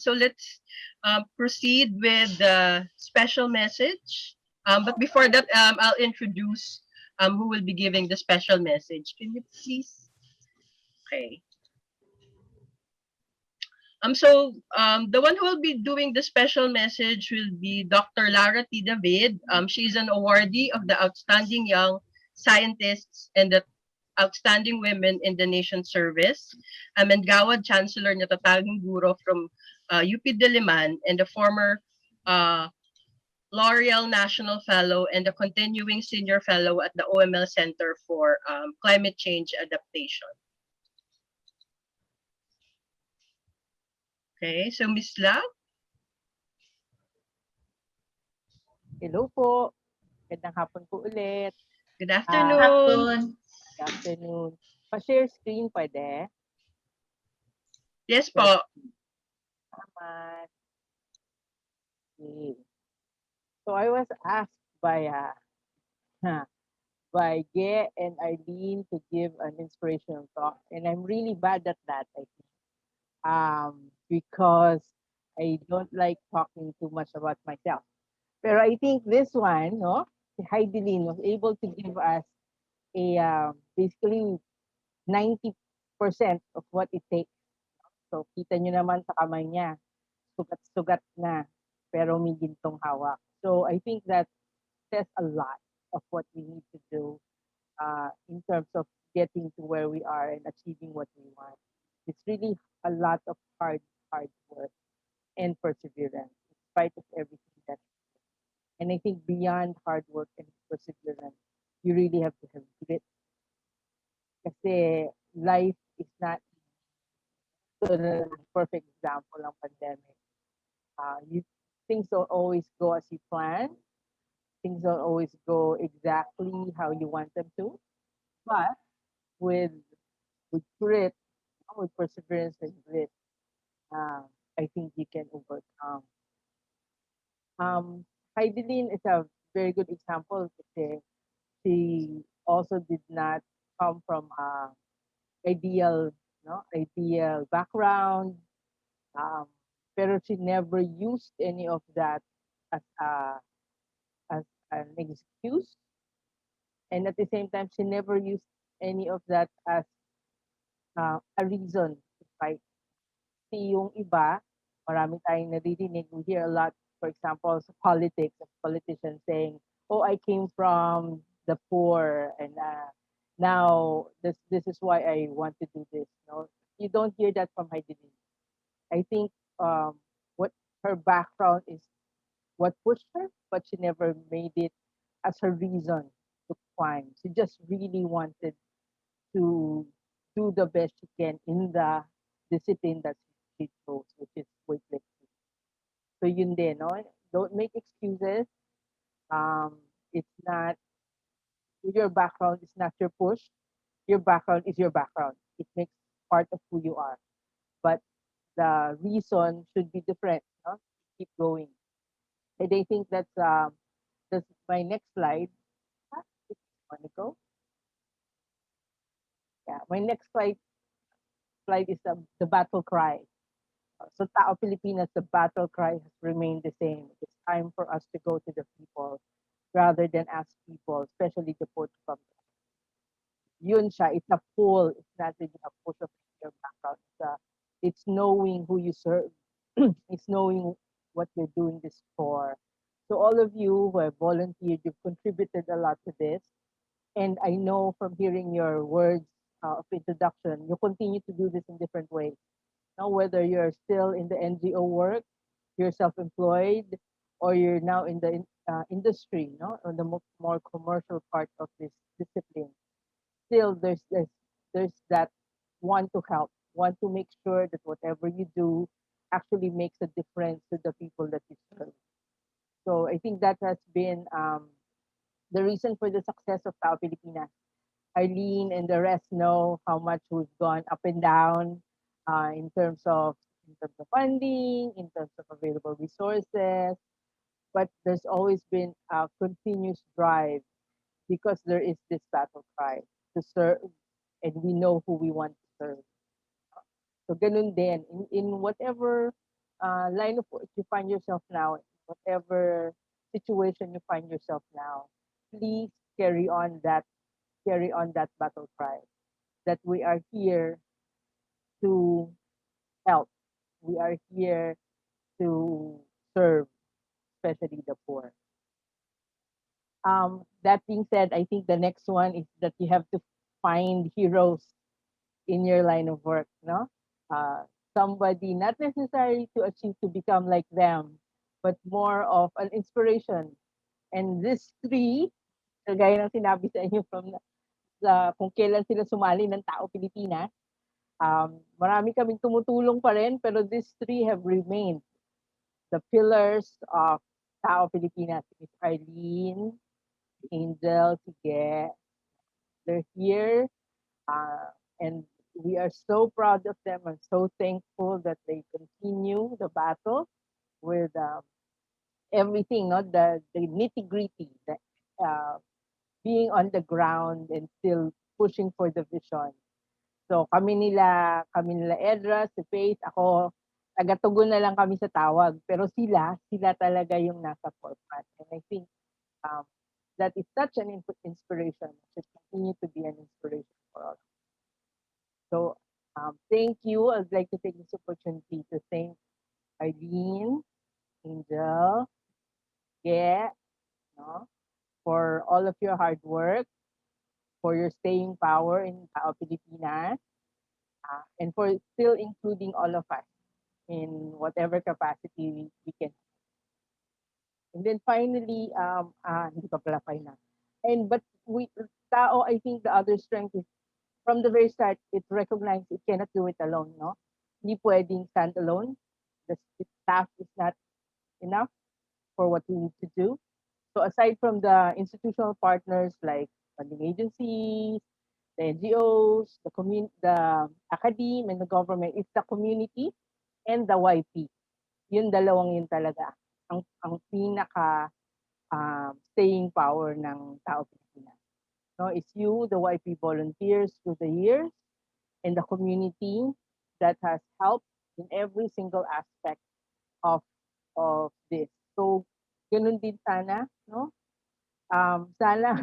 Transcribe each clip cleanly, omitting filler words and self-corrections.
So let's proceed with the special message. But before that, I'll introduce who will be giving the special message. Can you please? Okay. The one who will be doing the special message will be Dr. Lara T. David. She's an awardee of the Outstanding Young Scientists and the Outstanding Women in the Nation Service, and Gawad Chancellor Natataging Guro from UP Diliman, and the former uh, L'Oreal National Fellow and the continuing Senior Fellow at the OML Center for Climate Change Adaptation. Okay, so Ms. La, Hello po. Magandang hapon po ulit. good Ah, afternoon. Hapon. Good afternoon. Pa-share screen pwede? Yes Share po. screen. Salamat. Okay. So I was asked by Ge and Eileen to give an inspirational talk, and I'm really bad at that, I think, because I don't like talking too much about myself. Pero I think this one, no, si Heidelin was able to give us a basically 90% of what it takes. So kita nyo naman sa kamay niya, sugat-sugat na, pero may gintong hawak. So I think that says a lot of what we need to do in terms of getting to where we are and achieving what we want. It's really a lot of hard work and perseverance in spite of everything that. And I think beyond hard work and perseverance, you really have to have grit. Kasi life is not the perfect example ng pandemic. You things don't always go as you plan. Things don't always go exactly how you want them to. But with with grit, with perseverance and grit, uh, I think you can overcome. Um, Heidelin is a very good example kasi she also did not come from a ideal, no, ideal background. Um, pero she never used any of that as as an excuse, and at the same time, she never used any of that as a reason to fight. Kasi yung iba, marami tayong naririnig, we hear a lot, for example, sa politics, of politicians saying, oh, I came from the poor, and now this is why I want to do this. No, you don't hear that from Heidi. I think what her background is what pushed her, but she never made it as her reason to climb. She just really wanted to do the best she can in the discipline that she chose, which is weightlifting. So yun din, no? Don't make excuses. It's not your background is not your push. Your background is your background. It makes part of who you are. But the reason should be different. No? Keep going. And I think that's my next slide. Ah, if you want to go? Yeah, my next slide is the battle cry. So Tao Pilipinas, the battle cry has remained the same. It's time for us to go to the people rather than ask people, especially the poor to come. Yun siya, it's a pull. It's not really a push of your background. It's knowing who you serve. It's knowing what you're doing this for. So all of you who have volunteered, you've contributed a lot to this. And I know from hearing your words of introduction, you continue to do this in different ways. Now, whether you're still in the NGO work, you're self-employed, or you're now in the industry, no, on the more commercial part of this discipline. Still, there's that want to help, want to make sure that whatever you do actually makes a difference to the people that you serve. So I think that has been the reason for the success of Tao Pilipinas. Eileen and the rest know how much we've gone up and down in terms of funding, in terms of available resources, but there's always been a continuous drive because there is this battle cry to serve, and we know who we want to serve. So ganun din in whatever line of work you find yourself now, whatever situation you find yourself now, please carry on that battle cry that we are here to help. We are here to serve, especially the poor. That being said, I think the next one is that you have to find heroes in your line of work, no? Uh, Somebody not necessarily to achieve to become like them, but more of an inspiration. And this three, kagaya ng sinabi sa inyo from kung kailan sila sumali ng Tao Pilipinas, marami kaming tumutulong pa rin, pero these three have remained the pillars of Tao Pilipinas. Miss Arlene, Angel, Sige, they're here. And we are so proud of them and so thankful that they continue the battle with everything, not the nitty gritty, uh, being on the ground and still pushing for the vision. So kami nila Edra, si Faith, ako, taga-tugon na lang kami sa tawag. Pero sila talaga yung nasa forefront. And I think um, that is such an inspiration. It should continue to be an inspiration for all. So thank you. I'd like to take this opportunity to thank Eileen, Angel, Ge, no, for all of your hard work, for your staying power in Tao Pilipinas, and for still including all of us in whatever capacity we can. And then finally, hindi pa pala final. And but tao, I think the other strength is from the very start, it recognized it cannot do it alone, no? Hindi pwedeng stand alone. The staff is not enough for what we need to do. So aside from the institutional partners like funding agencies, the NGOs, the academe, and the government, it's the community and the YP. Yung dalawang yun talaga ang pinaka staying power ng Tao Pilipinas. No, it's you, the YP volunteers through the years, and the community that has helped in every single aspect of this. So, ganun din sana, no? Sana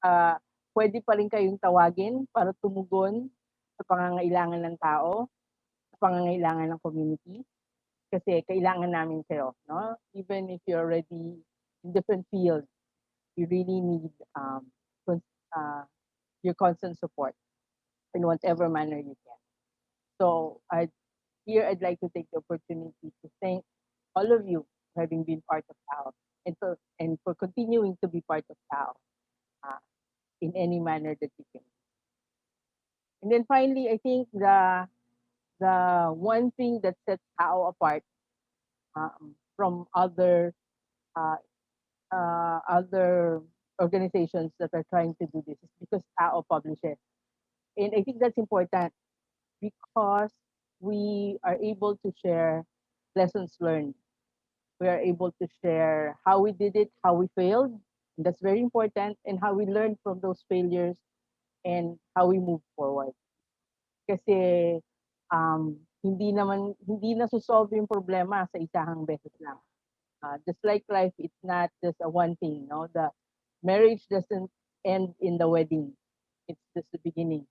uh, pwede pa rin kayong tawagin para tumugon sa pangangailangan ng tao, sa pangangailangan ng community. Kasi kailangan namin kayo, no? Even if you're already in different fields, you really need uh, your constant support in whatever manner you can. So I'd like to take the opportunity to thank all of you for having been part of TAO and for continuing to be part of TAO uh, in any manner that you can. And then finally, I think the one thing that sets TAO apart from uh, other organizations that are trying to do this is because TAO publishes. And I think that's important because we are able to share lessons learned. We are able to share how we did it, how we failed. And that's very important, and how we learned from those failures and how we move forward. Kasi hindi na solve yung problema sa isang beses lang. Just like life, it's not just a one thing, no? The marriage doesn't end in the wedding. It's just the beginning.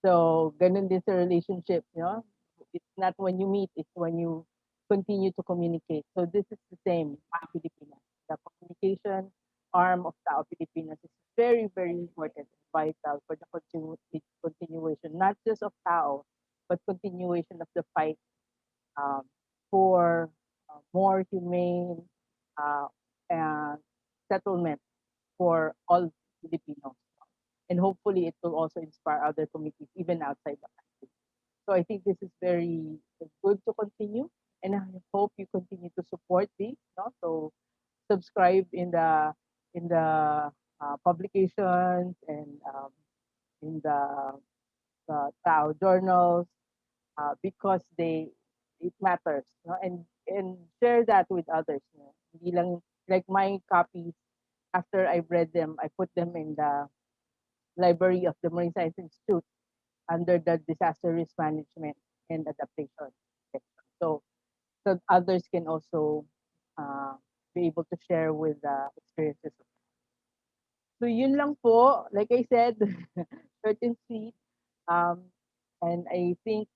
So, ganun din sa relationship, you know? It's not when you meet, it's when you continue to communicate. So, this is the same Tao Pilipinas. The communication arm of Tao Pilipinas is very, very important and vital for the continuation, not just of Tao, but continuation of the fight um, for more humane uh, uh, settlement for all Filipinos. And hopefully it will also inspire other communities even outside the country. So I think this is very good to continue, and I hope you continue to support this. No? So subscribe in the publications and in the Tao journals because it matters, no? And share that with others. No? Hindi lang like my copies. After I've read them, I put them in the library of the Marine Science Institute under the disaster risk management and adaptation section. So so others can also uh, be able to share with the experiences. So yun lang po, like I said, short and sweet. Um, and I think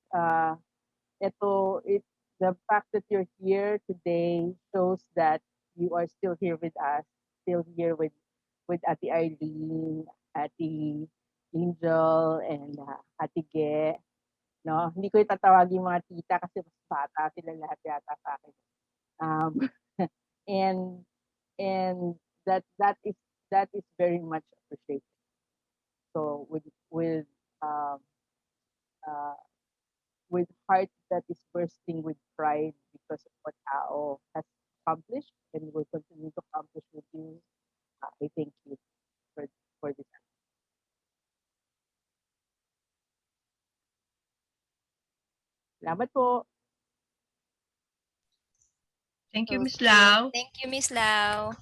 the fact that you're here today shows that you are still here with us, still here with Ate Eileen, Ate Angel, and Ate Ge. No, hindi ko itatawagin mga tita kasi mas bata sila lahat yata sa akin. Um, and and that is very much appreciated. So um, uh, with heart that is bursting with pride because of what Tao has accomplished and will continue to accomplish with you. I thank you for this. Salamat po. Thank you, Miss Okay. Lau. Thank you, Miss Lau.